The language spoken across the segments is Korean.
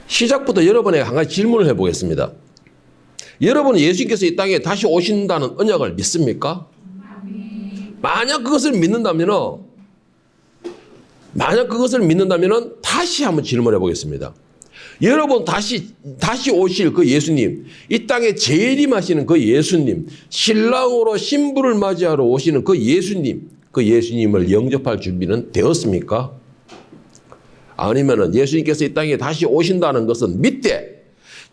시작부터 여러분에게 한 가지 질문을 해보겠습니다. 여러분은 예수님께서 이 땅에 다시 오신다는 언약을 믿습니까? 만약 그것을 믿는다면 다시 한번 질문해 보겠습니다. 여러분 다시 오실 그 예수님, 이 땅에 재림하시는 그 예수님, 신랑으로 신부를 맞이하러 오시는 그 예수님을 영접할 준비는 되었습니까? 아니면은 예수님께서 이 땅에 다시 오신다는 것은 믿되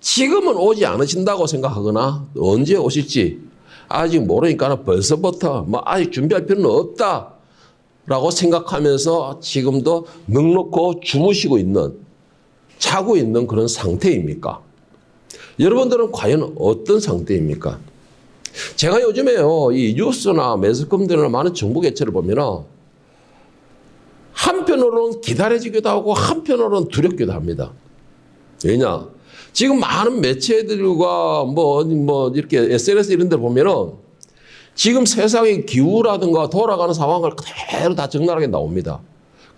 지금은 오지 않으신다고 생각하거나 언제 오실지 아직 모르니까 벌써부터 아직 준비할 필요는 없다라고 생각하면서 지금도 넉넉히 자고 있는 그런 상태입니까? 여러분들은 과연 어떤 상태입니까? 제가 요즘에요, 이 뉴스나 매스컴들이나 많은 정보 개체를 보면은 한편으로는 기다려지기도 하고 한편으로는 두렵기도 합니다. 왜냐? 지금 많은 매체들과 이렇게 SNS 이런 데 보면은 지금 세상의 기후라든가 돌아가는 상황을 그대로 다 적나라하게 나옵니다.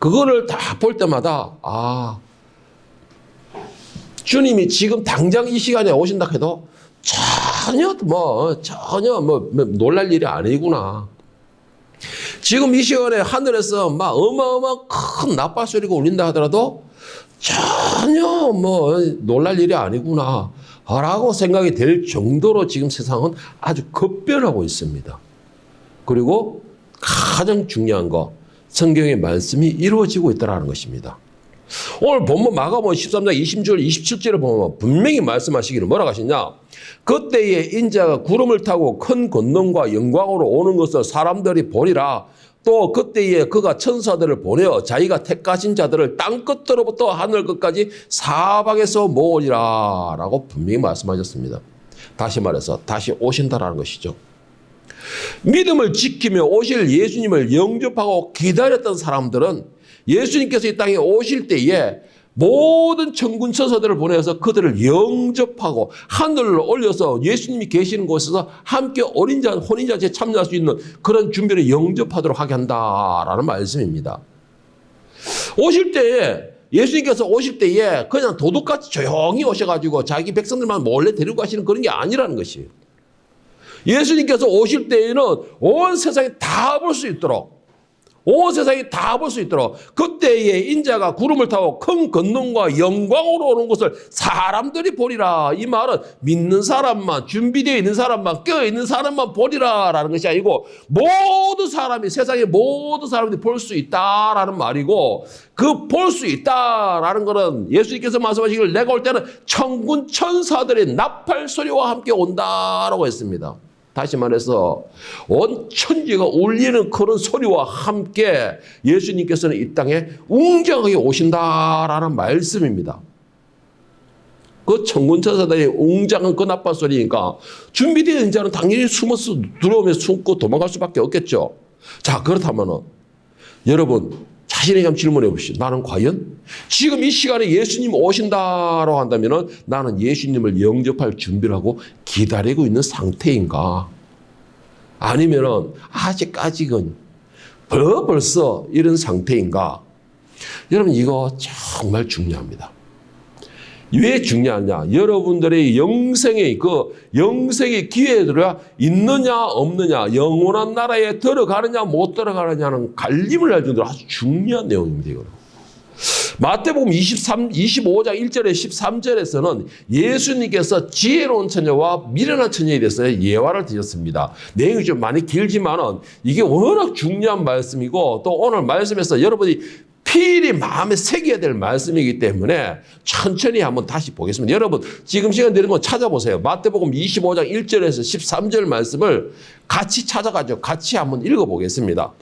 그거를 다 볼 때마다 주님이 지금 당장 이 시간에 오신다 해도 전혀 놀랄 일이 아니구나. 지금 이 시간에 하늘에서 어마어마한 큰 나팔 소리가 울린다 하더라도 전혀 놀랄 일이 아니구나 라고 생각이 될 정도로 지금 세상은 아주 급변하고 있습니다. 그리고 가장 중요한 거, 성경의 말씀이 이루어지고 있다는 것입니다. 오늘 본문 마가복음 13장 20절 27절을 보면 분명히 말씀하시기를 뭐라고 하시냐? 그때에 인자가 구름을 타고 큰 권능과 영광으로 오는 것을 사람들이 보리라. 또 그때에 그가 천사들을 보내어 자기가 택하신 자들을 땅끝으로부터 하늘 끝까지 사방에서 모으리라 라고 분명히 말씀하셨습니다. 다시 말해서 다시 오신다라는 것이죠. 믿음을 지키며 오실 예수님을 영접하고 기다렸던 사람들은 예수님께서 이 땅에 오실 때에 모든 천군 천사들을 보내서 그들을 영접하고 하늘로 올려서 예수님이 계시는 곳에서 함께 혼인잔치에 참여할 수 있는 그런 준비를 영접하도록 하게 한다라는 말씀입니다. 예수님께서 오실 때에 그냥 도둑같이 조용히 오셔가지고 자기 백성들만 몰래 데리고 가시는 그런 게 아니라는 것이에요. 예수님께서 오실 때에는 온 세상이 다 볼 수 있도록 그때에 인자가 구름을 타고 큰 권능과 영광으로 오는 것을 사람들이 보리라. 이 말은 믿는 사람만, 준비되어 있는 사람만, 깨어있는 사람만 보리라 라는 것이 아니고 세상의 모든 사람들이 볼 수 있다라는 말이고, 그 볼 수 있다라는 것은 예수님께서 말씀하시기를 내가 올 때는 천군 천사들의 나팔 소리와 함께 온다라고 했습니다. 다시 말해서 온 천지가 울리는 그런 소리와 함께 예수님께서는 이 땅에 웅장하게 오신다라는 말씀입니다. 그 천군천사들이 웅장한 그 나팔 소리니까 준비된 자는 당연히 숨어서 두려움에 숨고 도망갈 수밖에 없겠죠. 자, 그렇다면은 여러분 자신에게 한번 질문해 보시죠. 나는 과연 지금 이 시간에 예수님 오신다라고 한다면 나는 예수님을 영접할 준비를 하고 기다리고 있는 상태인가? 아니면 아직까지는 벌써 이런 상태인가? 여러분 이거 정말 중요합니다. 왜 중요하냐? 여러분들의 영생의 기회가 있느냐 없느냐, 영원한 나라에 들어가느냐 못 들어가느냐는 갈림을 할 정도로 아주 중요한 내용입니다. 이거는. 마태복음 25장 1절에 13절에서는 예수님께서 지혜로운 처녀와 미련한 처녀에 대해서 예화를 드렸습니다. 내용이 좀 많이 길지만은 이게 워낙 중요한 말씀이고, 또 오늘 말씀에서 여러분이 필히 마음에 새겨야 될 말씀이기 때문에 천천히 한번 다시 보겠습니다. 여러분 지금 시간 되는 거 찾아보세요. 마태복음 25장 1절에서 13절 말씀을 같이 찾아가지고 같이 한번 읽어보겠습니다.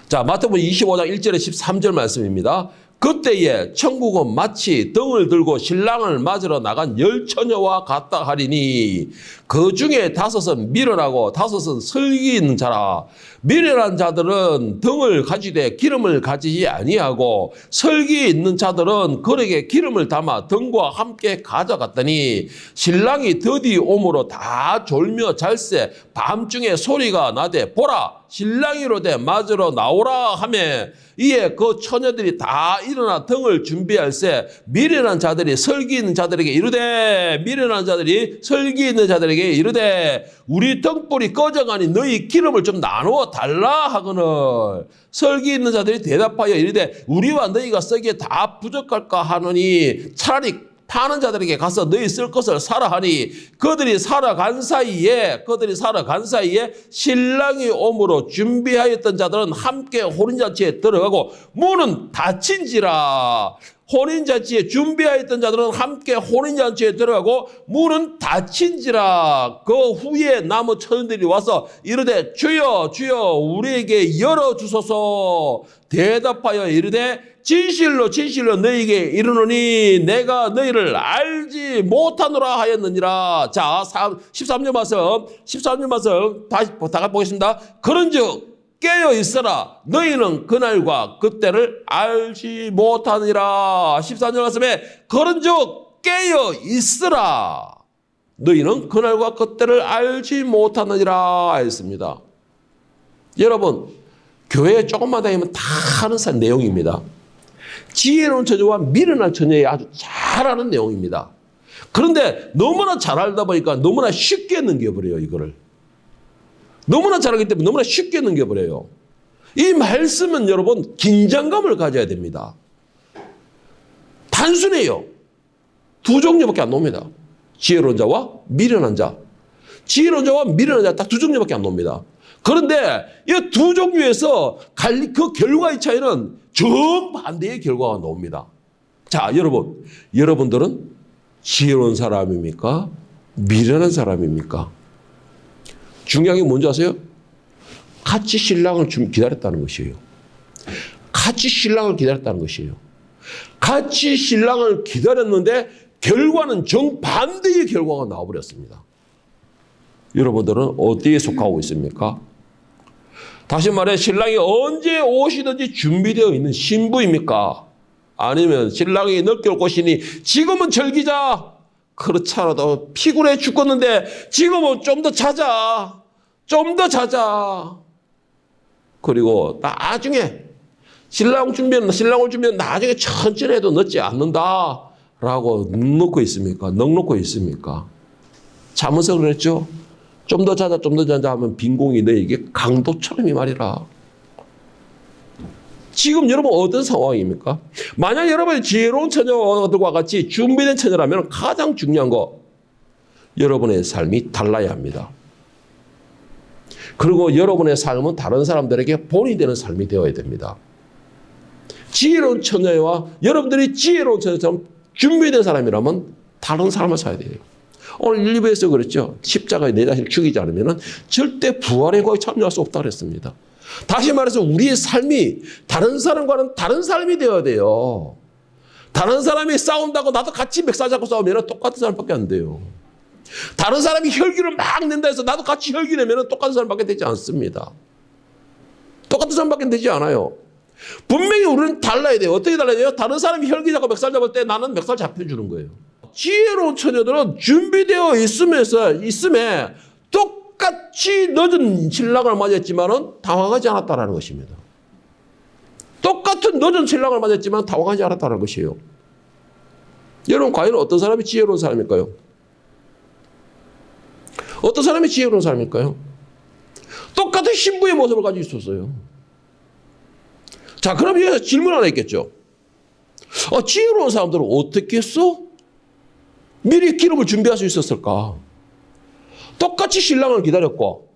자, 마태복음 25장 1절에 13절 말씀입니다. 그때에 천국은 마치 등을 들고 신랑을 맞으러 나간 열 처녀와 같다 하리니 그 중에 5은 미련하고 5은 설기 있는 자라. 미련한 자들은 등을 가지되 기름을 가지지 아니하고 설기 있는 자들은 그에게 기름을 담아 등과 함께 가져갔더니 신랑이 드디 오므로 다 졸며 잘세 밤중에 소리가 나되 보라 신랑이 이르되 맞으러 나오라 하며 이에 그 처녀들이 다 일어나 등을 준비할세 미련한 자들이 설기 있는 자들에게 이르되 미련한 자들이 설기 있는 자들에게 이르되 우리 등불이 꺼져가니 너희 기름을 좀 나누어 달라 하거늘 설기 있는 자들이 대답하여 이르되 우리와 너희가 쓰기에 다 부족할까 하노니 차라리 파는 자들에게 가서 너희 쓸 것을 사라 하니 그들이 살아간 사이에 신랑이 오므로 준비하였던 자들은 함께 혼인잔치에 들어가고 문은 닫힌지라. 혼인잔치에 준비하였던 자들은 함께 혼인잔치에 들어가고 문은 닫힌지라. 그 후에 남은 처녀들이 와서 이르되 주여 주여 우리에게 열어주소서. 대답하여 이르되 진실로 진실로 너희에게 이르노니 내가 너희를 알지 못하노라 하였느니라. 자 13절 말씀 다시 다 보겠습니다. 그런즉 깨어 있어라 너희는 그날과 그때를 알지 못하니라. 14절 말씀에 그런즉 깨어 있으라 너희는 그날과 그때를 알지 못하느니라 했습니다. 여러분 교회에 조금만 다니면 다 하는 내용입니다. 지혜로운 처녀와 미련한 처녀에 아주 잘 아는 내용입니다. 그런데 너무나 잘 알다 보니까 너무나 쉽게 넘겨버려요. 이거를 너무나 잘하기 때문에 너무나 쉽게 넘겨버려요. 이 말씀은 여러분 긴장감을 가져야 됩니다. 단순해요. 두 종류밖에 안 나옵니다. 지혜로운 자와 미련한 자. 지혜로운 자와 미련한 자 딱 두 종류밖에 안 나옵니다. 그런데 이 두 종류에서 그 결과의 차이는 정반대의 결과가 나옵니다. 자, 여러분들은 지혜로운 사람입니까? 미련한 사람입니까? 중요한 게 뭔지 아세요? 같이 신랑을 기다렸다는 것이에요. 같이 신랑을 기다렸다는 것이에요. 같이 신랑을 기다렸는데 결과는 정반대의 결과가 나와버렸습니다. 여러분들은 어디에 속하고 있습니까? 다시 말해 신랑이 언제 오시든지 준비되어 있는 신부입니까? 아니면 신랑이 늦게 올 것이니 지금은 즐기자. 그렇지 않아도 피곤해 죽겠는데 지금은 좀 더 자자. 좀 더 자자. 그리고 나중에 신랑을 준비하면 나중에 천천히 해도 늦지 않는다라고 넉놓고 있습니까? 자면서 그랬죠. 좀 더 자자 하면 빈공이 너에게 강도처럼 이 말이라. 지금 여러분 어떤 상황입니까? 만약 여러분이 지혜로운 처녀들과 같이 준비된 처녀라면 가장 중요한 거 여러분의 삶이 달라야 합니다. 그리고 여러분의 삶은 다른 사람들에게 본이 되는 삶이 되어야 됩니다. 지혜로운 처녀와 여러분들이 지혜로운 처녀처럼 준비된 사람이라면 다른 삶을 살아야 돼요. 오늘 1부에서 그랬죠. 십자가에 내 자신을 죽이지 않으면 절대 부활의 거에 참여할 수 없다고 그랬습니다. 다시 말해서 우리의 삶이 다른 사람과는 다른 삶이 되어야 돼요. 다른 사람이 싸운다고 나도 같이 멱살 잡고 싸우면 똑같은 사람밖에 안 돼요. 다른 사람이 혈기를 막 낸다 해서 나도 같이 혈기 내면 똑같은 사람밖에 되지 않습니다. 똑같은 사람밖에 되지 않아요. 분명히 우리는 달라야 돼요. 어떻게 달라야 돼요? 다른 사람이 혈기 잡고 멱살 잡을 때 나는 멱살 잡혀주는 거예요. 지혜로운 처녀들은 준비되어 있음에 똑같이 늦은 신랑을 맞았지만은 당황하지 않았다는 것입니다. 똑같은 늦은 신랑을 맞았지만 당황하지 않았다는 것이에요. 여러분 과연 어떤 사람이 지혜로운 사람일까요? 어떤 사람이 지혜로운 사람일까요? 똑같은 신부의 모습을 가지고 있었어요. 자, 그럼 여기서 질문 하나 있겠죠. 지혜로운 사람들은 어떻게 했어? 미리 기름을 준비할 수 있었을까? 똑같이 신랑을 기다렸고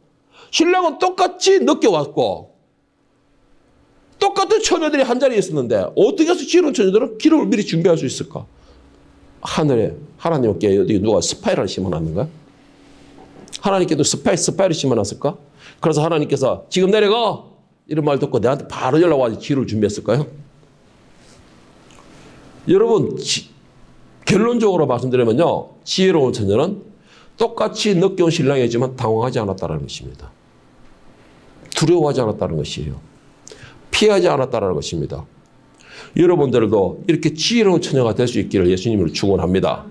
신랑은 똑같이 늦게 왔고 똑같은 처녀들이 한 자리에 있었는데 어떻게 해서 지혜로운 처녀들은 기름을 미리 준비할 수 있을까? 하늘에 하나님께 어디 누가 스파이를 심어놨는가? 하나님께도 스파이를 심어놨을까? 그래서 하나님께서 지금 내려가 이런 말 듣고 내한테 바로 연락 와서 기름을 준비했을까요? 여러분 결론적으로 말씀드리면요. 지혜로운 처녀는 똑같이 늦게 온 신랑이지만 당황하지 않았다는 것입니다. 두려워하지 않았다는 것이에요. 피하지 않았다는 것입니다. 여러분들도 이렇게 지혜로운 처녀가 될 수 있기를 예수님으로 축원합니다.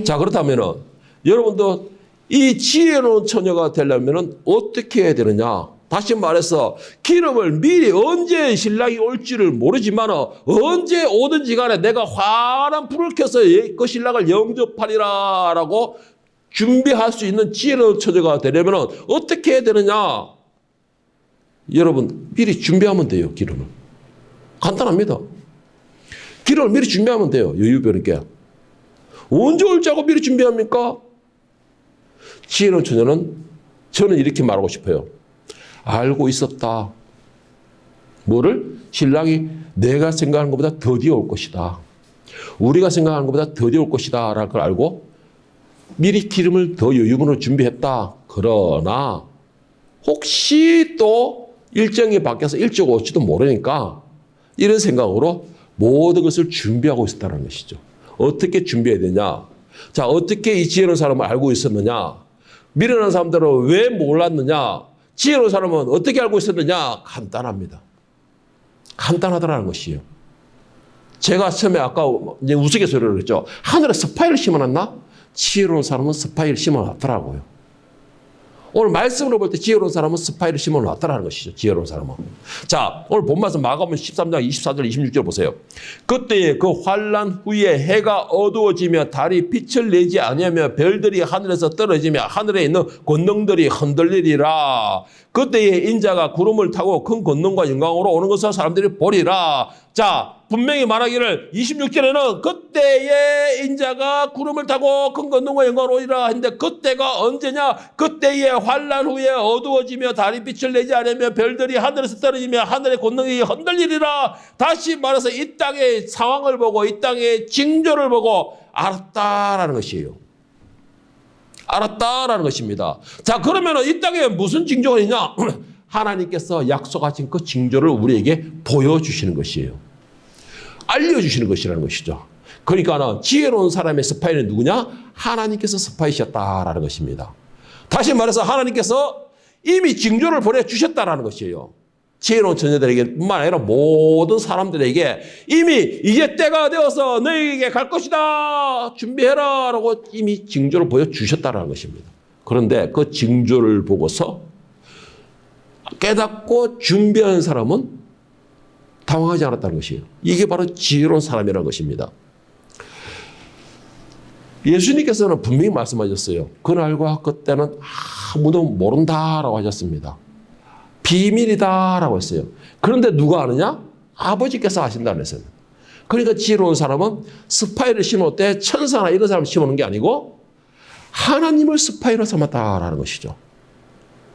자, 그렇다면 여러분도 이 지혜로운 처녀가 되려면 어떻게 해야 되느냐? 다시 말해서 기름을 미리 언제 신랑이 올지를 모르지만 언제 오든지 간에 내가 환한 불을 켜서 그 신랑을 영접하리라 라고 준비할 수 있는 지혜로운 처녀가 되려면 어떻게 해야 되느냐? 여러분 미리 준비하면 돼요. 기름을. 간단합니다. 기름을 미리 준비하면 돼요. 여유부리게. 언제 올자고 미리 준비합니까? 지혜로운 처녀는 저는 이렇게 말하고 싶어요. 알고 있었다. 뭐를? 신랑이 내가 생각하는 것보다 더디어 올 것이다. 우리가 생각하는 것보다 더디어 올 것이다. 라는 걸 알고 미리 기름을 더 여유분으로 준비했다. 그러나 혹시 또 일정이 바뀌어서 일찍 올지도 모르니까 이런 생각으로 모든 것을 준비하고 있었다는 것이죠. 어떻게 준비해야 되냐? 자, 어떻게 이 지혜로운 사람을 알고 있었느냐? 미련한 사람들은 왜 몰랐느냐? 지혜로운 사람은 어떻게 알고 있었느냐? 간단합니다. 간단하다는 것이에요. 제가 처음에 아까 이제 우스갯소리를 했죠. 하늘에 스파이를 심어놨나? 지혜로운 사람은 스파이를 심어놨더라고요. 오늘 말씀으로 볼 때 지혜로운 사람은 스파이를 심어놨다라는 것이죠. 지혜로운 사람은. 자, 오늘 본 말씀 마가복음 13장 24절 26절 보세요. 그때에 그 환난 후에 해가 어두워지며 달이 빛을 내지 아니하며 별들이 하늘에서 떨어지며 하늘에 있는 권능들이 흔들리리라. 그때에 인자가 구름을 타고 큰 권능과 영광으로 오는 것을 사람들이 보리라. 자, 분명히 말하기를 26절에는 그때에 인자가 구름을 타고 큰 권능과 영광으로 오리라 했는데 그때가 언제냐? 그때에 환난 후에 어두워지며 달이 빛을 내지 않으며 별들이 하늘에서 떨어지며 하늘의 권능이 흔들리리라. 다시 말해서 이 땅의 상황을 보고 이 땅의 징조를 보고 알았다라는 것이에요. 알았다라는 것입니다. 자, 그러면 이 땅에 무슨 징조가 있냐? 하나님께서 약속하신 그 징조를 우리에게 보여주시는 것이에요. 알려주시는 것이라는 것이죠. 그러니까 지혜로운 사람의 스파이는 누구냐? 하나님께서 스파이셨다라는 것입니다. 다시 말해서 하나님께서 이미 징조를 보내주셨다라는 것이에요. 지혜로운 처녀들에게 뿐만 아니라 모든 사람들에게 이미 이제 때가 되어서 너희에게 갈 것이다. 준비해라 라고 이미 징조를 보여주셨다는 것입니다. 그런데 그 징조를 보고서 깨닫고 준비한 사람은 당황하지 않았다는 것이에요. 이게 바로 지혜로운 사람이라는 것입니다. 예수님께서는 분명히 말씀하셨어요. 그날과 그때는 아무도 모른다라고 하셨습니다. 비밀이다라고 했어요. 그런데 누가 아느냐? 아버지께서 아신다는 것은. 그러니까 지혜로운 사람은 스파이를 심을 때 천사나 이런 사람을 심는 게 아니고 하나님을 스파이로 삼았다라는 것이죠.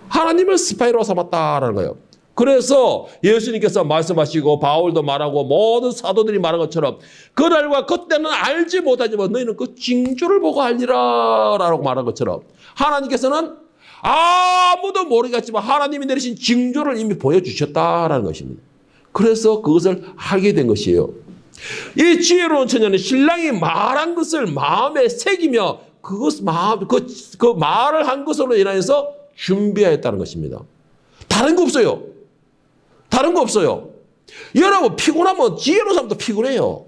하나님을 스파이로 삼았다라는 거예요. 그래서 예수님께서 말씀하시고 바울도 말하고 모든 사도들이 말한 것처럼 그날과 그때는 알지 못하지만 너희는 그 징조를 보고 알리라 라고 말한 것처럼 하나님께서는 아무도 모르겠지만 하나님이 내리신 징조를 이미 보여주셨다라는 것입니다. 그래서 그것을 알게 된 것이에요. 이 지혜로운 처녀는 신랑이 말한 것을 마음에 새기며 그 말을 한 것으로 인해서 준비하였다는 것입니다. 다른 거 없어요. 다른 거 없어요. 여러분 피곤하면 지혜로운 사람도 피곤해요.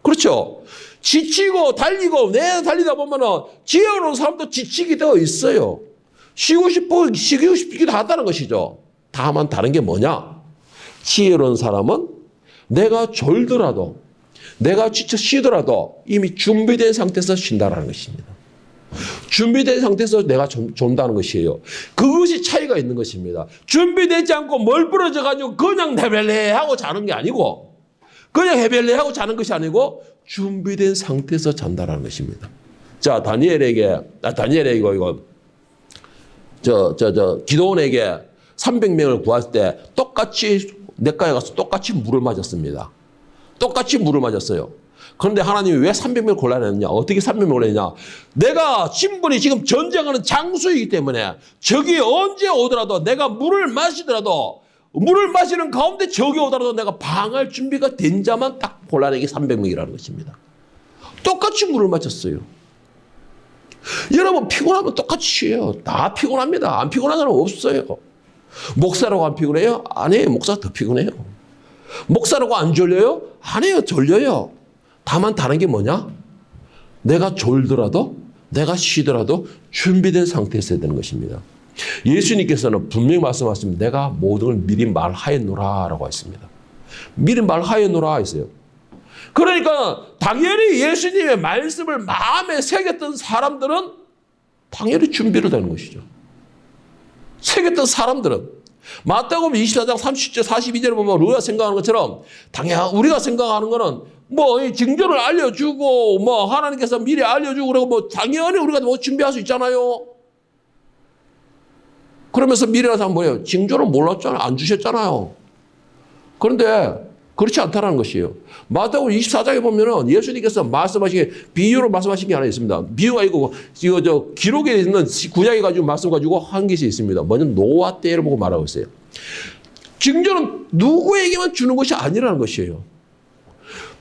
그렇죠? 지치고 달리고 달리다 보면 지혜로운 사람도 지치게 되어 있어요. 쉬고 싶기도 하다는 것이죠. 다만 다른 게 뭐냐? 지혜로운 사람은 내가 졸더라도 내가 지쳐 쉬더라도 이미 준비된 상태에서 쉰다는 것입니다. 준비된 상태에서 내가 존다는 것이에요. 그것이 차이가 있는 것입니다. 준비되지 않고 멀부러져가지고 그냥 헤벨레하고 자는 게 아니고 그냥 헤벨레하고 자는 것이 아니고 준비된 상태에서 잔다는 것입니다. 자, 다니엘에게 기도원에게 300명을 구할 때 똑같이 냇가에 가서 똑같이 물을 맞았습니다. 똑같이 물을 맞았어요. 그런데 하나님이 왜 300명을 골라냈느냐? 어떻게 300명을 골라냈냐? 내가 신분이 지금 전쟁하는 장수이기 때문에 적이 언제 오더라도 내가 물을 마시더라도 물을 마시는 가운데 적이 오더라도 내가 방할 준비가 된 자만 딱 골라내기 300명이라는 것입니다. 똑같이 물을 마셨어요. 여러분 피곤하면 똑같이 쉬어요. 다 피곤합니다. 안 피곤한 사람 없어요. 목사라고 안 피곤해요? 안 해요. 목사 더 피곤해요. 목사라고 안 졸려요? 안 해요. 졸려요. 다만 다른 게 뭐냐? 내가 졸더라도 내가 쉬더라도 준비된 상태에 있어야 되는 것입니다. 예수님께서는 분명히 말씀하셨습니다. 내가 모든 걸 미리 말하였노라 라고 했습니다. 미리 말하였노라 했어요. 그러니까 당연히 예수님의 말씀을 마음에 새겼던 사람들은 당연히 준비를 되는 것이죠. 새겼던 사람들은 마태복음 24장 30절 42절에 보면 우리가 생각하는 것처럼 당연히 우리가 생각하는 거는 뭐 이 징조를 알려주고 뭐 하나님께서 미리 알려주고 그러고 뭐 당연히 우리가 뭐 준비할 수 있잖아요. 그러면서 미래라서 뭐예요? 징조는 몰랐잖아요. 안 주셨잖아요. 그런데 그렇지 않다는 것이에요. 마태복음 24장에 보면은 예수님께서 말씀하신 비유로 말씀하신 게 하나 있습니다. 비유가 이거 기록에 있는 구약에 가지고 말씀 가지고 한 것이 있습니다. 먼저 노아 때를 보고 말하고 있어요. 징조는 누구에게만 주는 것이 아니라는 것이에요.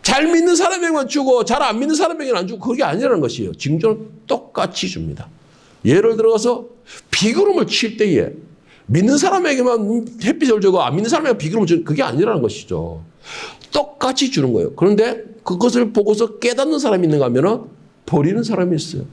잘 믿는 사람에게만 주고 잘 안 믿는 사람에게는 안 주고 그게 아니라는 것이에요. 징조는 똑같이 줍니다. 예를 들어서 비구름을 칠 때에 믿는 사람에게만 햇빛을 주고 안 믿는 사람에게 비구름을 주는 그게 아니라는 것이죠. 똑같이 주는 거예요. 그런데 그것을 보고서 깨닫는 사람이 있는가 하면은 버리는 사람이 있어요.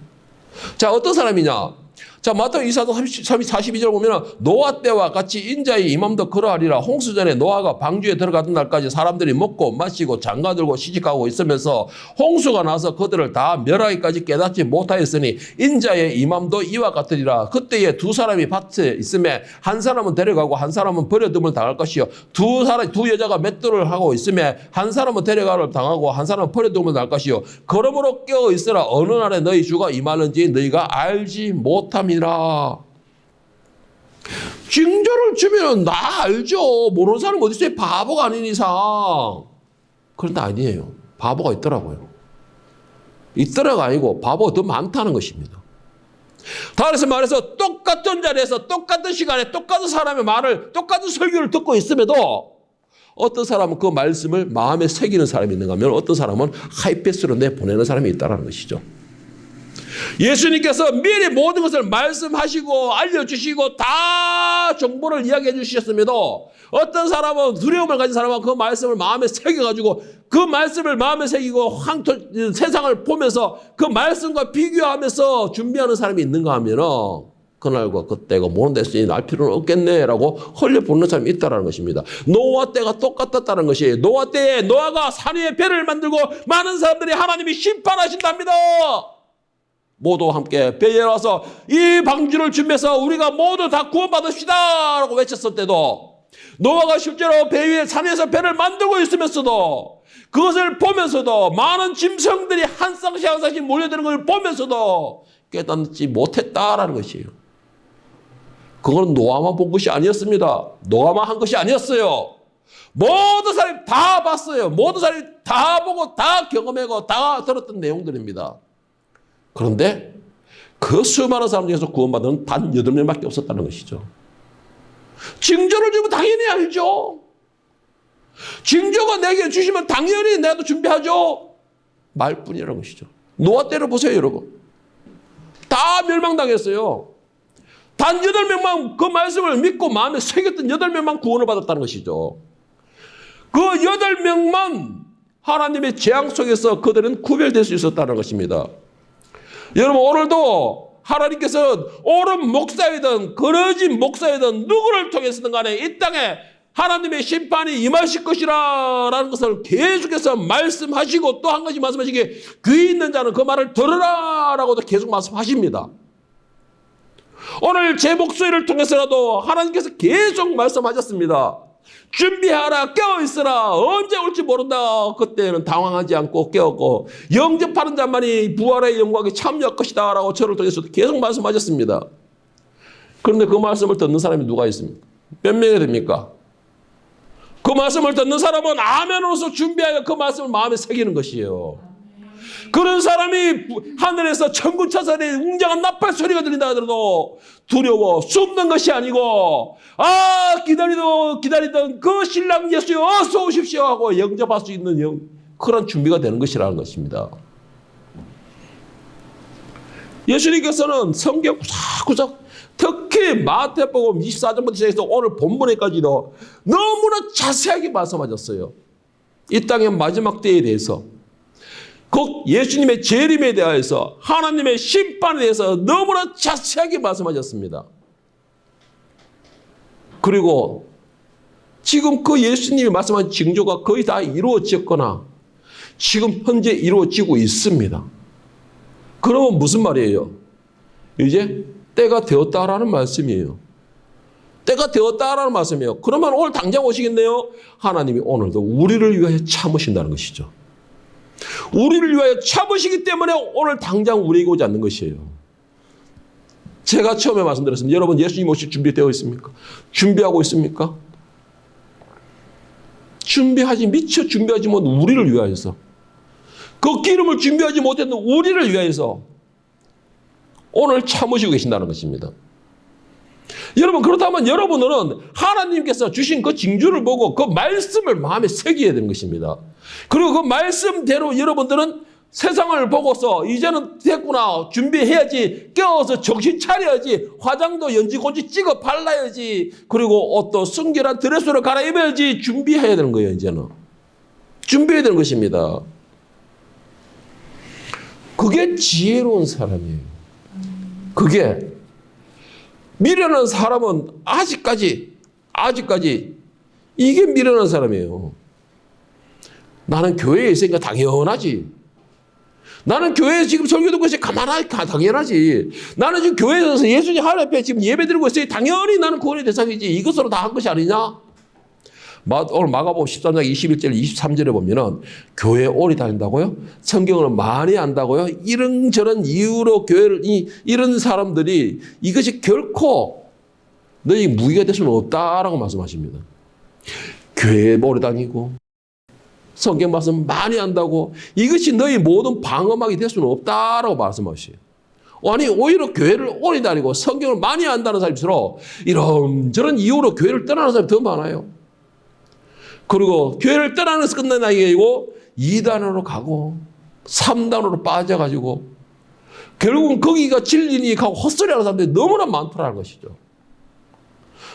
자, 어떤 사람이냐? 자, 마태복음 24장 42절 보면은 노아 때와 같이 인자의 임함도 그러하리라. 홍수전에 노아가 방주에 들어가던 날까지 사람들이 먹고 마시고 장가들고 시집가고 있으면서 홍수가 나서 그들을 다 멸하기까지 깨닫지 못하였으니 인자의 임함도 이와 같으리라. 그때에 두 사람이 밭에 있음에 한 사람은 데려가고 한 사람은 버려둠을 당할 것이요 두 여자가 맷돌을 하고 있음에 한 사람은 데려가를 당하고 한 사람은 버려둠을 당할 것이요 그러므로 깨어 있으라. 어느 날에 너희 주가 임하는지 너희가 알지 못함이라. 징조를 주면 나 알죠. 모르는 사람 어디 있어요? 바보가 아닌 이상. 그런데 아니에요. 바보가 있더라고요. 있더라가 아니고 바보가 더 많다는 것입니다. 다시 말해서 똑같은 자리에서 똑같은 시간에 똑같은 사람의 말을 똑같은 설교를 듣고 있음에도 어떤 사람은 그 말씀을 마음에 새기는 사람이 있는가 하면 어떤 사람은 하이패스로 내보내는 사람이 있다는 것이죠. 예수님께서 미리 모든 것을 말씀하시고 알려주시고 다 정보를 이야기해 주셨음에도 어떤 사람은 두려움을 가진 사람은 그 말씀을 마음에 새겨가지고 그 말씀을 마음에 새기고 세상을 보면서 그 말씀과 비교하면서 준비하는 사람이 있는가 하면은 그날과 그때가 모른 데서 날 필요는 없겠네라고 헐려보는 사람이 있다는 것입니다. 노아 때가 똑같았다는 것이에요. 노아 때에 노아가 산 위에 배를 만들고 많은 사람들이 하나님이 심판하신답니다. 모두 함께 배에 와서 이 방주를 준비해서 우리가 모두 다 구원받읍시다 라고 외쳤을 때도 노아가 실제로 배 위에 산 위에서 배를 만들고 있으면서도 그것을 보면서도 많은 짐승들이 한 쌍씩 한 쌍씩 몰려드는 것을 보면서도 깨닫지 못했다라는 것이에요. 그건 노아만 본 것이 아니었습니다. 노아만 한 것이 아니었어요. 모든 사람이 다 봤어요. 모든 사람이 다 보고 다 경험하고 다 들었던 내용들입니다. 그런데 그 수많은 사람 중에서 구원받은 단 8명밖에 없었다는 것이죠. 징조를 주면 당연히 알죠. 징조가 내게 주시면 당연히 나도 준비하죠. 말뿐이라는 것이죠. 노아 때를 보세요, 여러분. 다 멸망당했어요. 단 8명만 그 말씀을 믿고 마음에 새겼던 8명만 구원을 받았다는 것이죠. 그 8명만 하나님의 재앙 속에서 그들은 구별될 수 있었다는 것입니다. 여러분 오늘도 하나님께서 옳은 목사이든 거짓 목사이든 누구를 통해서든 간에 이 땅에 하나님의 심판이 임하실 것이라는 것을 계속해서 말씀하시고 또 한 가지 말씀하시기에 귀 있는 자는 그 말을 들으라라고도 계속 말씀하십니다. 오늘 제 목소리를 통해서라도 하나님께서 계속 말씀하셨습니다. 준비하라 깨어있으라 언제 올지 모른다. 그때는 당황하지 않고 깨었고 영접하는 자만이 부활의 영광에 참여할 것이다 라고 저를 통해서도 계속 말씀하셨습니다. 그런데 그 말씀을 듣는 사람이 누가 있습니까? 몇 명이 됩니까? 그 말씀을 듣는 사람은 아멘으로서 준비하여 그 말씀을 마음에 새기는 것이에요. 그런 사람이 하늘에서 천군 천사들의 웅장한 나팔 소리가 들린다 하더라도 두려워 숨는 것이 아니고 기다리던 그 신랑 예수여 어서 오십시오 하고 영접할 수 있는 그런 준비가 되는 것이라는 것입니다. 예수님께서는 성경 구석구석 특히 마태복음 24장부터 시작해서 오늘 본문에까지도 너무나 자세하게 말씀하셨어요. 이 땅의 마지막 때에 대해서, 곧 예수님의 재림에 대하여서, 하나님의 심판에 대해서 너무나 자세하게 말씀하셨습니다. 그리고 지금 그 예수님이 말씀한 징조가 거의 다 이루어졌거나 지금 현재 이루어지고 있습니다. 그러면 무슨 말이에요? 이제 때가 되었다라는 말씀이에요. 때가 되었다라는 말씀이에요. 그러면 오늘 당장 오시겠네요? 하나님이 오늘도 우리를 위하여 참으신다는 것이죠. 우리를 위하여 참으시기 때문에 오늘 당장 우리에게 오지 않는 것이에요. 제가 처음에 말씀드렸습니다. 여러분 예수님 오실 준비되어 있습니까? 준비하고 있습니까? 미처 준비하지 못한 우리를 위하여서, 그 기름을 준비하지 못했던 우리를 위하여서 오늘 참으시고 계신다는 것입니다. 여러분, 그렇다면 여러분은 하나님께서 주신 그 징조를 보고 그 말씀을 마음에 새겨야 되는 것입니다. 그리고 그 말씀대로 여러분들은 세상을 보고서 이제는 됐구나, 준비해야지, 깨워서 정신 차려야지, 화장도 연지곤지 찍어 발라야지, 그리고 옷도 순결한 드레스로 갈아입어야지 준비해야 되는 거예요. 이제는 준비해야 되는 것입니다. 그게 지혜로운 사람이에요. 그게 미련한 사람은 아직까지 이게 미련한 사람이에요. 나는 교회에 있으니까 당연하지. 나는 교회에서 지금 설교 듣고 있으니 당연하지. 나는 지금 교회에서 예수님 하나님 앞에 지금 예배 드리고 있으니 당연히 나는 구원의 대상이지. 이것으로 다 한 것이 아니냐? 오늘 마가복음 13장 21절 23절에 보면은 교회에 오래 다닌다고요? 성경을 많이 한다고요? 이런저런 이유로 교회를 이런 사람들이 이것이 결코 너희 무기가 될 수는 없다라고 말씀하십니다. 교회에 오래 다니고 성경 말씀 많이 한다고 이것이 너희 모든 방어막이 될 수는 없다라고 말씀하셔요. 아니 오히려 교회를 오래 다니고 성경을 많이 한다는 사람일수록 이런저런 이유로 교회를 떠나는 사람이 더 많아요. 그리고 교회를 떠나는 것을 끝나는 게 아니고 2단으로 가고 3단으로 빠져가지고 결국은 거기가 진리니 하고 헛소리하는 사람들이 너무나 많더라는 것이죠.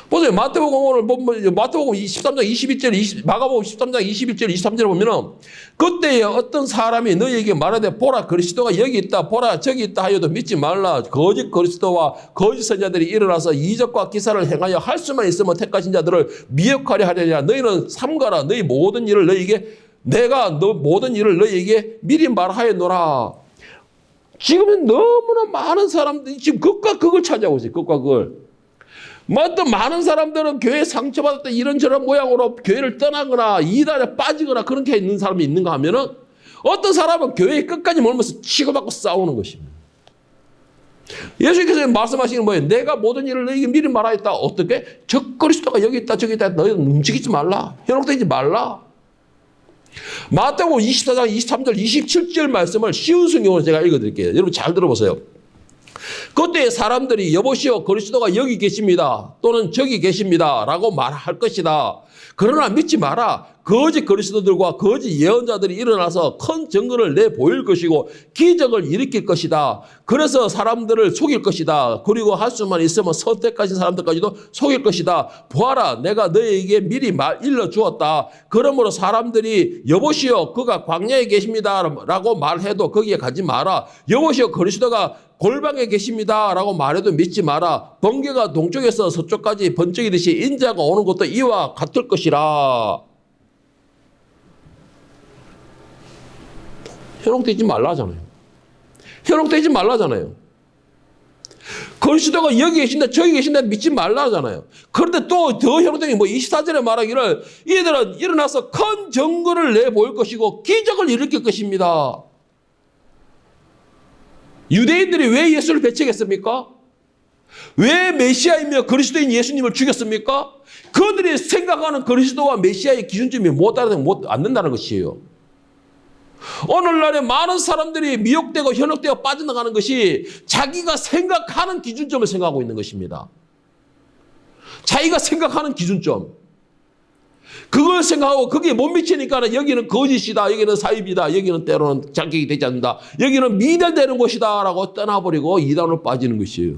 보세요. 마태복음 13장 21절, 마가복음 13장 21절, 23절을 보면은 그때에 어떤 사람이 너희에게 말하되 보라 그리스도가 여기 있다, 보라 저기 있다 하여도 믿지 말라. 거짓 그리스도와 거짓 선자들이 일어나서 이적과 기사를 행하여 할 수만 있으면 택하신 자들을 미혹하려 하려냐. 너희는 삼가라. 너희 모든 일을 모든 일을 너희에게 미리 말하였노라. 지금은 너무나 많은 사람들이 지금 극과 극을 차지하고 있어요. 극과 극을. 또 많은 사람들은 교회 상처받았다 이런저런 모양으로 교회를 떠나거나 이단에 빠지거나 그렇게 있는 사람이 있는가 하면은 어떤 사람은 교회에 끝까지 머물면서 치고받고 싸우는 것입니다. 예수님께서 말씀하시는 뭐예요? 내가 모든 일을 너희에게 미리 말하였다. 어떻게? 저 그리스도가 여기 있다 저기 있다. 너희는 움직이지 말라. 현혹되지 말라. 마태복음 24장 23절 27절 말씀을 쉬운 성경으로 제가 읽어드릴게요. 여러분 잘 들어보세요. 그때 사람들이 여보시오 그리스도가 여기 계십니다 또는 저기 계십니다 라고 말할 것이다. 그러나 믿지 마라. 거짓 그리스도들과 거짓 예언자들이 일어나서 큰 증거를 내보일 것이고 기적을 일으킬 것이다. 그래서 사람들을 속일 것이다. 그리고 할 수만 있으면 선택하신 사람들까지도 속일 것이다. 보아라 내가 너희에게 미리 일러주었다. 그러므로 사람들이 여보시오 그가 광야에 계십니다 라고 말해도 거기에 가지 마라. 여보시오 그리스도가 골방에 계십니다 라고 말해도 믿지 마라. 번개가 동쪽에서 서쪽까지 번쩍이듯이 인자가 오는 것도 이와 같을 것이라. 현혹되지 말라잖아요. 현혹되지 말라잖아요. 그리스도가 여기 계신다 저기 계신다 믿지 말라잖아요. 그런데 또 더 현혹된 게 24절에 말하기를 이들은 일어나서 큰 증거를 내보일 것이고 기적을 일으킬 것입니다. 유대인들이 왜 예수를 배척했습니까? 왜 메시아이며 그리스도인 예수님을 죽였습니까? 그들이 생각하는 그리스도와 메시아의 기준점이 못 안는다는 것이에요. 오늘날에 많은 사람들이 미혹되고 현혹되어 빠져나가는 것이 자기가 생각하는 기준점을 생각하고 있는 것입니다. 자기가 생각하는 기준점. 그걸 생각하고 거기에 못 미치니까 여기는 거짓이다, 여기는 사입이다, 여기는 때로는 자격이 되지 않는다, 여기는 미련되는 곳이다 라고 떠나버리고 이단으로 빠지는 것이에요.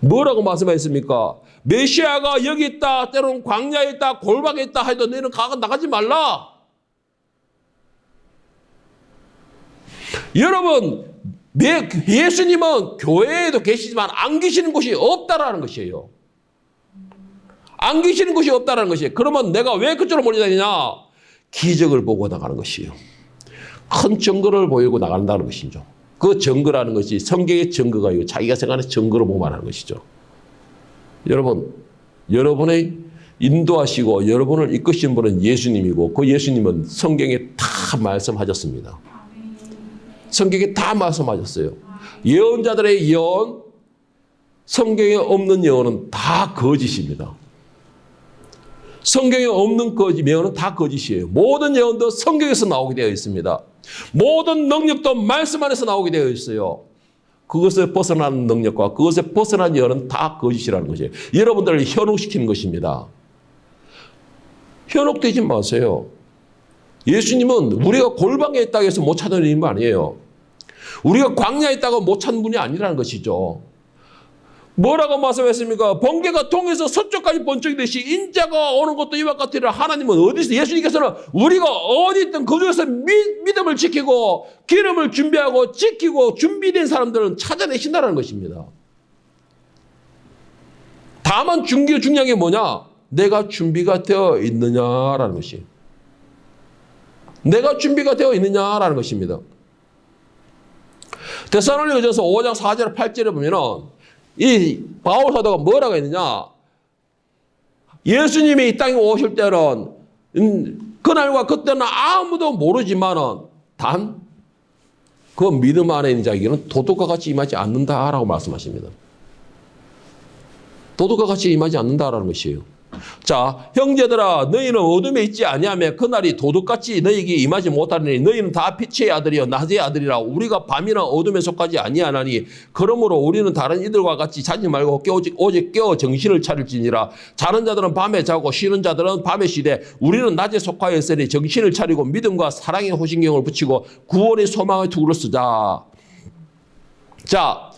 뭐라고 말씀하셨습니까? 메시아가 여기 있다, 때로는 광야에 있다, 골방에 있다 해도 너희는 나가지 말라. 여러분, 예수님은 교회에도 계시지만 안 계시는 곳이 없다라는 것이에요. 안 계시는 곳이 없다는 것이에요. 그러면 내가 왜 그쪽으로 몰려다니냐? 기적을 보고 나가는 것이에요. 큰 증거를 보이고 나간다는 것이죠. 그 증거라는 것이 성경의 증거가 아니고 자기가 생각하는 증거로 보고 말하는 것이죠. 여러분, 여러분의 인도하시고 여러분을 이끄신 분은 예수님이고 그 예수님은 성경에 다 말씀하셨습니다. 성경에 다 말씀하셨어요. 예언자들의 예언, 성경에 없는 예언은 다 거짓입니다. 성경에 없는 예언은 다 거짓이에요. 모든 예언도 성경에서 나오게 되어 있습니다. 모든 능력도 말씀 안에서 나오게 되어 있어요. 그것을 벗어난 능력과 그것에 벗어난 예언은 다 거짓이라는 것이에요. 여러분들을 현혹시키는 것입니다. 현혹되지 마세요. 예수님은 우리가 골방에 있다고 해서 못 찾는 분 아니에요. 우리가 광야에 있다고 못 찾는 분이 아니라는 것이죠. 뭐라고 말씀했습니까? 번개가 동에서 서쪽까지 번쩍이듯이 인자가 오는 것도 이와 같으리라. 하나님은 어디서, 예수님께서는 우리가 어디 있든 그중에서 믿음을 지키고 기름을 준비하고 지키고 준비된 사람들은 찾아내신다는 것입니다. 다만 중요한 게 뭐냐? 내가 준비가 되어 있느냐라는 것이. 내가 준비가 되어 있느냐라는 것입니다. 데살로니가전서 5장 4절 8절에 보면은 이 바울 사도가 뭐라고 했느냐? 예수님이 이 땅에 오실 때는 그날과 그때는 아무도 모르지만은 단 그 믿음 안에 있는 자에게는 도둑과 같이 임하지 않는다라고 말씀하십니다. 도둑과 같이 임하지 않는다라는 것이에요. 자, 형제들아, 너희는 어둠에 있지 아니하며 그날이 도둑같이 너희에게 임하지 못하느니 너희는 다 빛의 아들이여 낮의 아들이라. 우리가 밤이나 어둠에 속하지 아니하나니 그러므로 우리는 다른 이들과 같이 자지 말고 오직 깨어 정신을 차릴지니라. 자는 자들은 밤에 자고 쉬는 자들은 밤에 쉬되 우리는 낮에 속하여 있으니 정신을 차리고 믿음과 사랑의 호신경을 붙이고 구원의 소망의 투구를 쓰자. 자,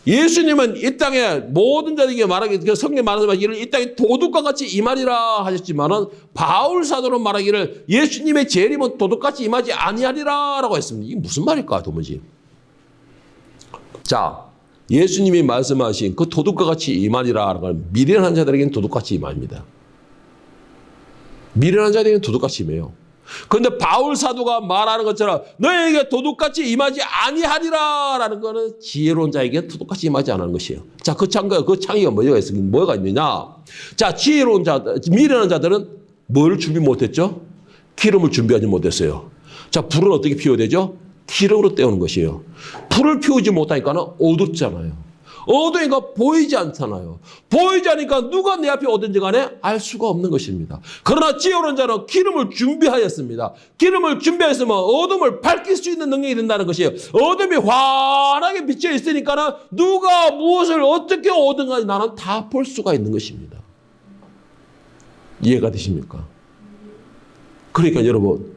예수님은 이 땅에 모든 자들에게 말하기를, 성경에 말하기를 이 땅에 도둑과 같이 임하리라 하셨지만은 바울 사도는 말하기를 예수님의 재림은 도둑같이 임하지 아니하리라라고 했습니다. 이게 무슨 말일까 도무지. 자, 예수님이 말씀하신 그 도둑과 같이 임하리라라는 건 미련한 자들에게는 도둑같이 임합니다. 미련한 자들에게는 도둑같이 임해요. 그런데 바울 사도가 말하는 것처럼 너에게 도둑같이 임하지 아니하리라라는 것은 지혜로운 자에게 도둑같이 임하지 않는 것이에요. 자, 그 창의가 뭐가 있느냐? 자, 지혜로운 자들, 미련한 자들은 뭘 준비 못했죠? 기름을 준비하지 못했어요. 자, 불은 어떻게 피워야 되죠? 기름으로 때우는 것이에요. 불을 피우지 못하니까 어둡잖아요. 어두우니까 보이지 않잖아요. 보이지 않으니까 누가 내 앞에 오든지 간에 알 수가 없는 것입니다. 그러나 지혜로운 자는 기름을 준비하였습니다. 기름을 준비했으면 어둠을 밝힐 수 있는 능력이 된다는 것이에요. 어둠이 환하게 비쳐 있으니까 누가 무엇을 어떻게 오든 간에 나는 다 볼 수가 있는 것입니다. 이해가 되십니까? 그러니까 여러분,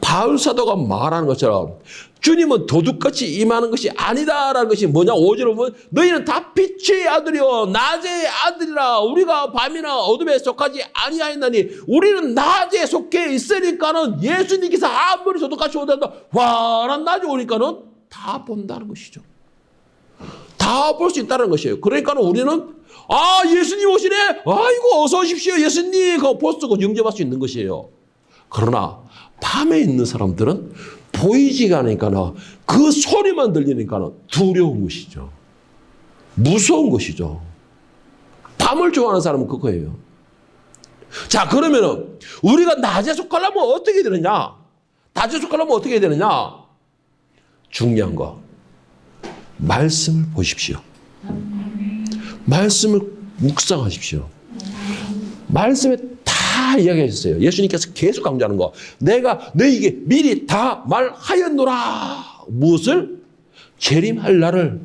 바울 사도가 말하는 것처럼 주님은 도둑같이 임하는 것이 아니다라는 것이 뭐냐? 5절에 보면 너희는 다 빛의 아들이요 낮의 아들이라. 우리가 밤이나 어둠에 속하지 아니하였나니 우리는 낮에 속해 있으니까는 예수님께서 아무리 도둑같이 오더라도 환한 낮에 오니까는 다 본다는 것이죠. 다 볼 수 있다는 것이에요. 그러니까 우리는 예수님 오시네. 아이고 어서 오십시오 예수님. 그거 포스트고 영접할 수 있는 것이에요. 그러나 밤에 있는 사람들은 보이지가 않으니까 그 소리만 들리니까 두려운 것이죠. 무서운 것이죠. 밤을 좋아하는 사람은 그거예요. 자, 그러면은 우리가 낮에 속하려면 어떻게 되느냐? 낮에 속하려면 어떻게 되느냐? 중요한 거. 말씀을 보십시오. 말씀을 묵상하십시오. 말씀에 다 이야기하셨어요. 예수님께서 계속 강조하는 거. 내가 너희에게 미리 다 말하였노라. 무엇을? 재림할 날을.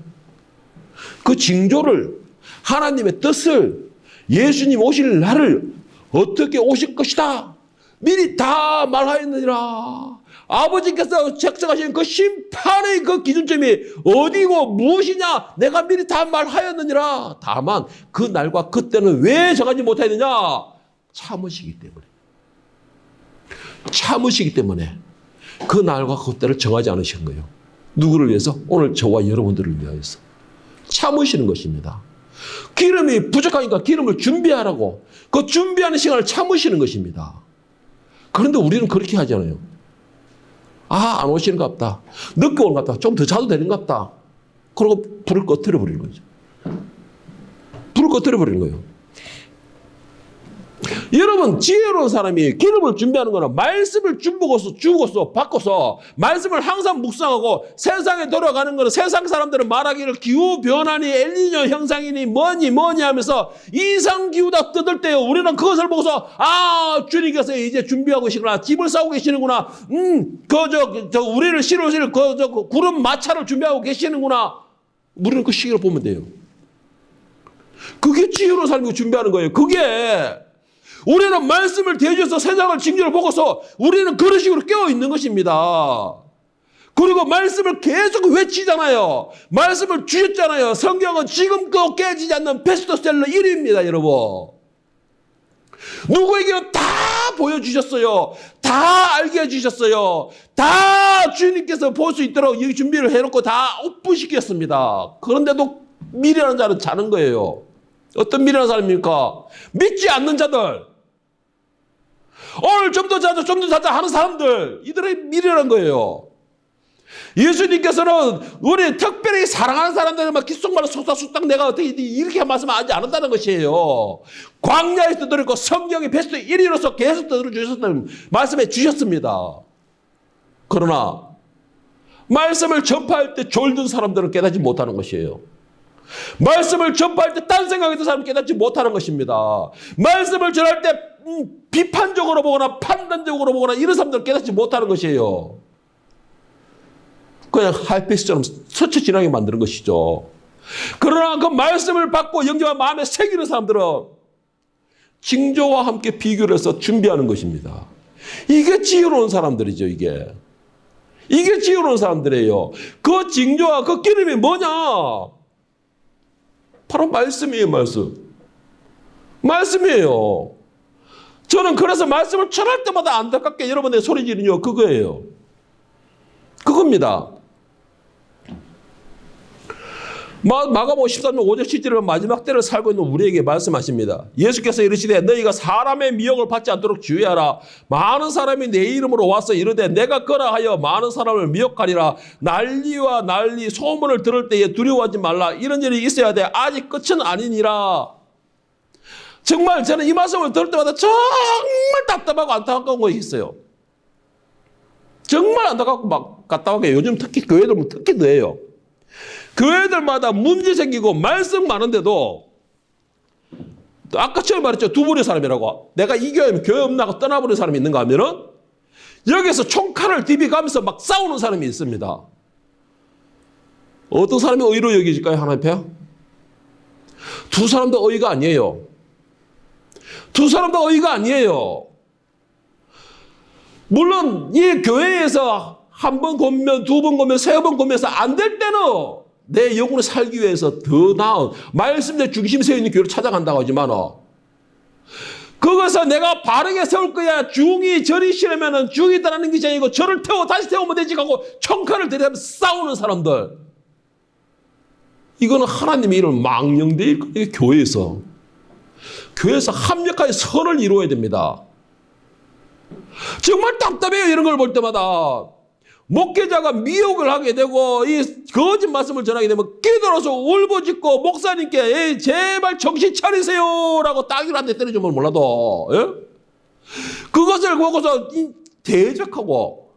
그 징조를, 하나님의 뜻을, 예수님 오실 날을 어떻게 오실 것이다. 미리 다 말하였느니라. 아버지께서 책정하신 그 심판의 그 기준점이 어디고 무엇이냐? 내가 미리 다 말하였느니라. 다만 그 날과 그때는 왜 정하지 못하였느냐? 참으시기 때문에. 참으시기 때문에 그 날과 그때를 정하지 않으신 거예요. 누구를 위해서? 오늘 저와 여러분들을 위하여서. 참으시는 것입니다. 기름이 부족하니까 기름을 준비하라고. 그 준비하는 시간을 참으시는 것입니다. 그런데 우리는 그렇게 하잖아요. 안 오시는갑다. 늦게 오는갑다. 좀 더 자도 되는갑다. 그러고 불을 꺼뜨려 버리는 거죠. 불을 꺼뜨려 버리는 거예요. 여러분, 지혜로운 사람이 기름을 준비하는 거는 말씀을 주고서 바꿔서 말씀을 항상 묵상하고 세상에 돌아가는 거는 세상 사람들은 말하기를 기후변화니 엘니뇨 형상이니 뭐니 하면서 이상기후다 떠들 때요. 우리는 그것을 보고서 주님께서 이제 준비하고 계시구나. 집을 싸고 계시는구나. 우리를 실으실 구름 마차를 준비하고 계시는구나. 우리는 그 시기를 보면 돼요. 그게 지혜로운 사람이 준비하는 거예요. 그게 우리는 말씀을 대주셔서 세상을 징조를 보고서 우리는 그런 식으로 깨어있는 것입니다. 그리고 말씀을 계속 외치잖아요. 말씀을 주셨잖아요. 성경은 지금도 깨지지 않는 베스트셀러 1위입니다, 여러분. 누구에게는 다 보여주셨어요. 다 알게 해주셨어요. 다 주님께서 볼 수 있도록 여기 준비를 해놓고 다 오픈시켰습니다. 그런데도 미련한 자는 자는 거예요. 어떤 미련한 사람입니까? 믿지 않는 자들. 오늘 좀 더 자자 하는 사람들. 이들이 미련한 거예요. 예수님께서는 우리 특별히 사랑하는 사람들만 귓속말로 속닥속닥 내가 어떻게 이렇게 말씀하지 않았다는 것이에요. 광야에서 들었고 성경의 베스트 1위로서 계속 들어주셨다는 말씀해 주셨습니다. 그러나 말씀을 전파할 때 졸든 사람들은 깨닫지 못하는 것이에요. 말씀을 전파할 때 딴 생각했던 사람은 깨닫지 못하는 것입니다. 말씀을 전할 때 비판적으로 보거나 판단적으로 보거나 이런 사람들은 깨닫지 못하는 것이에요. 그냥 하이패스처럼 스쳐 지나게 만드는 것이죠. 그러나 그 말씀을 받고 영접한 마음에 새기는 사람들은 징조와 함께 비교를 해서 준비하는 것입니다. 이게 지혜로운 사람들이죠, 이게. 이게 지혜로운 사람들이에요. 그 징조와 그 기름이 뭐냐? 바로 말씀이에요, 말씀. 말씀이에요. 저는 그래서 말씀을 전할 때마다 안타깝게 여러분의 소리 지르는 이유가 그거예요. 그겁니다. 마가복음 13장 5절 7절에 마지막 때를 살고 있는 우리에게 말씀하십니다. 예수께서 이르시되 너희가 사람의 미혹을 받지 않도록 주의하라. 많은 사람이 내 이름으로 와서 이르되 내가 거라 하여 많은 사람을 미혹하리라. 난리와 난리 소문을 들을 때에 두려워하지 말라. 이런 일이 있어야 돼. 아직 끝은 아니니라. 정말 저는 이 말씀을 들을 때마다 정말 답답하고 안타까운 것이 있어요. 정말 안타깝고 막 답답하게 요즘 특히 교회들은 특히 더해요. 교회들마다 문제 생기고 말씀 많은데도 아까 처음 말했죠. 두 부류의 사람이라고. 내가 이 교회면 교회 없나 하고 떠나버린 사람이 있는가 하면은 여기서 총칼을 디비가면서 막 싸우는 사람이 있습니다. 어떤 사람이 의로 여기질까요? 하나님 앞에? 두 사람도 의가 아니에요. 두 사람도 의가 아니에요. 물론 이 교회에서 한 번 권면, 두 번 권면, 세 번 권면서 안 될 때는 내 영혼을 살기 위해서 더 나은 말씀의 중심에 서 있는 교회를 찾아간다고 하지만 그것을 내가 바르게 세울 거야. 중이 절이 싫으면 중이 떠나는 것이 아니고 절을 태워 다시 태우면 되지 하고 청칼을 들이면서 싸우는 사람들. 이거는 하나님의 이름을 망령되이 교회에서 합력하여 선을 이루어야 됩니다. 정말 답답해요. 이런 걸 볼 때마다. 목회자가 미혹을 하게 되고 이 거짓 말씀을 전하게 되면 끼들어서 울부짖고 목사님께 제발 정신 차리세요라고 따귀를 한 대 때려주면 몰라도 그것을 보고서 대적하고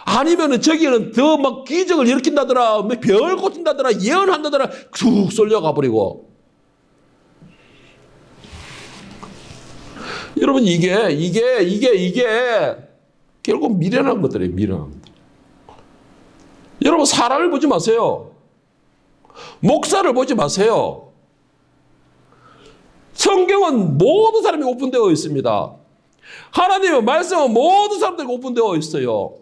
아니면은 저기는 더 막 기적을 일으킨다더라 별 고친다더라 예언한다더라 쑥 쏠려가 버리고 여러분 이게 결국 미련한 것들이에요. 미련한 것들. 여러분 사람을 보지 마세요. 목사를 보지 마세요. 성경은 모든 사람이 오픈되어 있습니다. 하나님의 말씀은 모든 사람들에게 오픈되어 있어요.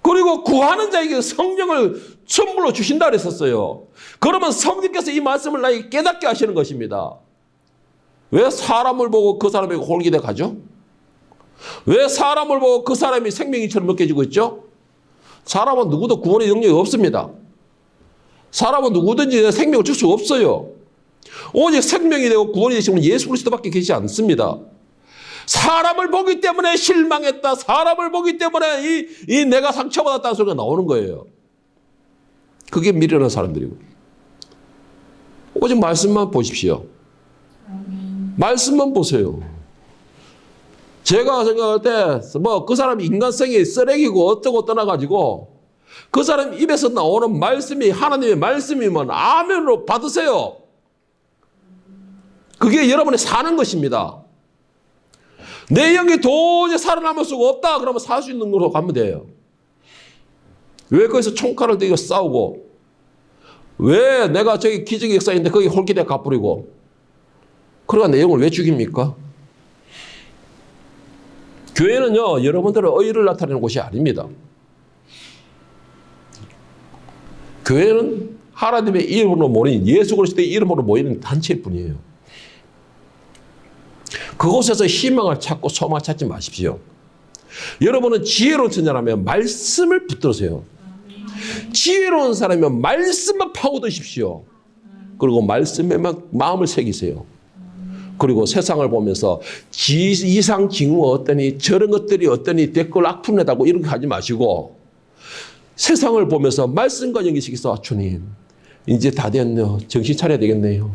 그리고 구하는 자에게 성령을 선물로 주신다 그랬었어요. 그러면 성령께서 이 말씀을 나에게 깨닫게 하시는 것입니다. 왜 사람을 보고 그 사람에게 홀기대 가죠? 왜 사람을 보고 그 사람이 생명이처럼 느껴지고 있죠? 사람은 누구도 구원의 능력이 없습니다. 사람은 누구든지 생명을 줄 수 없어요. 오직 생명이 되고 구원이 되신 분은 예수 그리스도밖에 계시지 않습니다. 사람을 보기 때문에 실망했다. 사람을 보기 때문에 이 내가 상처받았다는 소리가 나오는 거예요. 그게 미련한 사람들이고. 오직 말씀만 보십시오. 말씀만 보세요. 제가 생각할 때 뭐 그 사람이 인간성이 쓰레기고 어쩌고 떠나가지고 그 사람 입에서 나오는 말씀이 하나님의 말씀이면 아멘으로 받으세요. 그게 여러분이 사는 것입니다. 내 영이 도저히 살아남을 수가 없다 그러면 살 수 있는 걸로 가면 돼요. 왜 거기서 총칼을 들고 싸우고 왜 내가 저기 기적의 역사인데 거기 홀기대 갚으리고 그러니까 내 영을 왜 죽입니까? 교회는요 여러분들의 의의를 나타내는 곳이 아닙니다. 교회는 하나님의 이름으로 모인 예수 그리스도의 이름으로 모이는 단체일 뿐이에요. 그곳에서 희망을 찾고 소망을 찾지 마십시오. 여러분은 지혜로운 천자라면 말씀을 붙들으세요. 지혜로운 사람이면 말씀만 파고드십시오. 그리고 말씀에만 마음을 새기세요. 그리고 세상을 보면서 이상 징후가 어떠니 저런 것들이 어떠니 댓글 악플내다고 이렇게 하지 마시고 세상을 보면서 말씀과 연기시켜서 주님 이제 다 됐네요. 정신 차려야 되겠네요.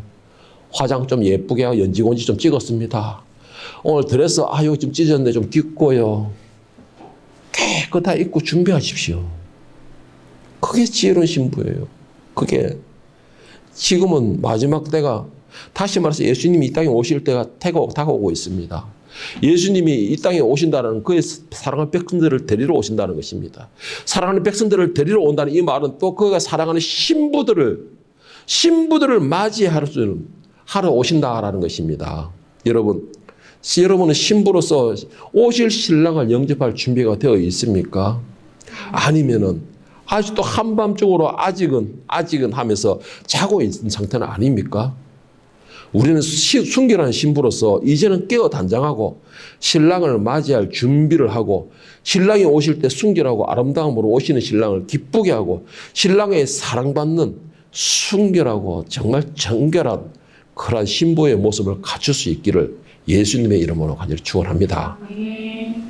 화장 좀 예쁘게 하고 연지곤지 좀 찍었습니다. 오늘 드레스 여기 좀 찢었는데 좀 깊고요. 깨끗하게 입고 준비하십시오. 그게 지혜로운 신부예요. 그게 지금은 마지막 때가 다시 말해서 예수님이 이 땅에 오실 때가 다가오고 있습니다. 예수님이 이 땅에 오신다는 그의 사랑하는 백성들을 데리러 오신다는 것입니다. 사랑하는 백성들을 데리러 온다는 이 말은 또 그가 사랑하는 신부들을 하러 오신다라는 것입니다. 여러분은 신부로서 오실 신랑을 영접할 준비가 되어 있습니까? 아니면은 아직도 한밤중으로 아직은 하면서 자고 있는 상태는 아닙니까? 우리는 순결한 신부로서 이제는 깨어 단장하고 신랑을 맞이할 준비를 하고 신랑이 오실 때 순결하고 아름다움으로 오시는 신랑을 기쁘게 하고 신랑의 사랑받는 순결하고 정말 정결한 그러한 신부의 모습을 갖출 수 있기를 예수님의 이름으로 간절히 축원합니다.